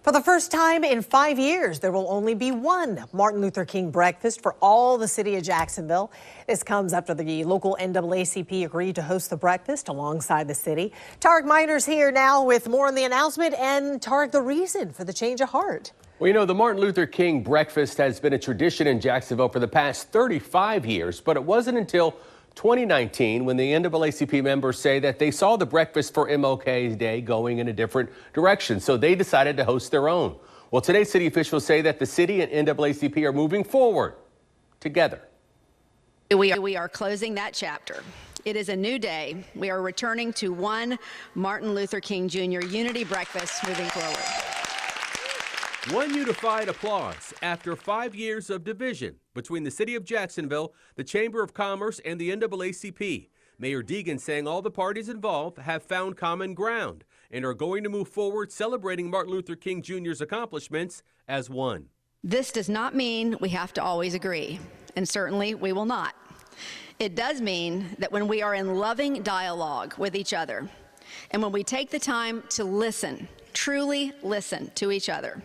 For the first time in 5 years, there will only be one Martin Luther King breakfast for all the city of Jacksonville. This comes after the local NAACP agreed to host the breakfast alongside the city. Tarek Miner's here now with more on the announcement, and Tarek, the reason for the change of heart. Well, you know, the Martin Luther King breakfast has been a tradition in Jacksonville for the past 35 years, but it wasn't until 2019 when the NAACP members say that they saw the breakfast for MLK Day going in a different direction, so they decided to host their own. Well, today city officials say that the city and NAACP are moving forward together. We are closing that chapter. It is a new day. We are returning to one Martin Luther King Jr. Unity Breakfast moving forward. One unified applause after 5 years of division between the city of Jacksonville, the Chamber of Commerce, and the NAACP. Mayor Deegan saying all the parties involved have found common ground and are going to move forward celebrating Martin Luther King Jr.'s accomplishments as one. This does not mean we have to always agree, and certainly we will not. It does mean that when we are in loving dialogue with each other, and when we take the time to listen, truly listen to each other,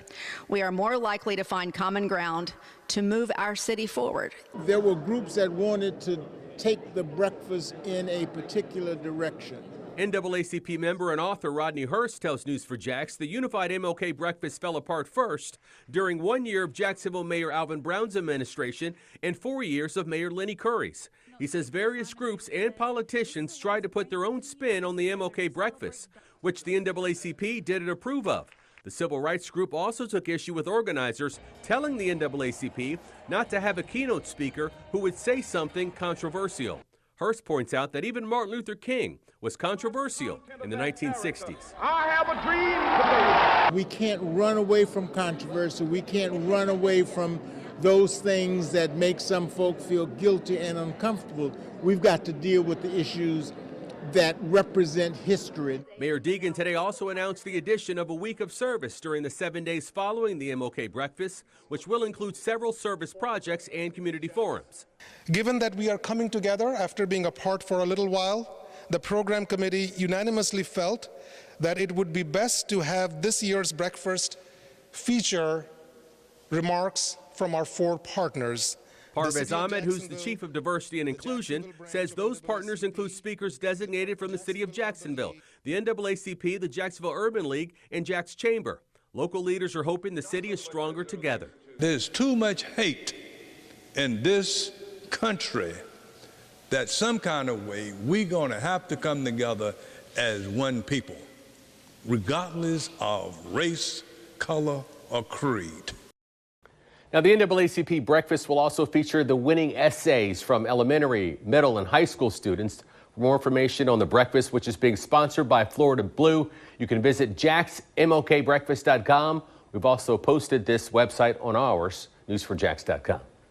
we are more likely to find common ground to move our city forward. There were groups that wanted to take the breakfast in a particular direction. NAACP member and author Rodney Hurst tells News4Jax the unified MLK breakfast fell apart first during 1 year of Jacksonville Mayor Alvin Brown's administration and 4 years of Mayor Lenny Curry's. He says various groups and politicians tried to put their own spin on the MLK breakfast, which the NAACP didn't approve of. The civil rights group also took issue with organizers telling the NAACP not to have a keynote speaker who would say something controversial. Hurst points out that even Martin Luther King was controversial in the 1960s. I have a dream today. We can't run away from controversy. We can't run away from those things that make some folk feel guilty and uncomfortable. We've got to deal with the issues that represent history. Mayor Deegan today also announced the addition of a week of service during the 7 days following the MLK breakfast, which will include several service projects and community forums. Given that we are coming together after being apart for a little while, the program committee unanimously felt that it would be best to have this year's breakfast feature remarks from our 4 partners. Parvez Ahmed, who's the chief of diversity and inclusion, says those partners include speakers designated from the city of Jacksonville, the NAACP, the Jacksonville Urban League, and Jack's Chamber. Local leaders are hoping the city is stronger together. There's too much hate in this country that some kind of way we're going to have to come together as one people, regardless of race, color, or creed. Now, the NAACP breakfast will also feature the winning essays from elementary, middle, and high school students. For more information on the breakfast, which is being sponsored by Florida Blue, you can visit jacksmlkbreakfast.com. We've also posted this website on ours, news4jax.com.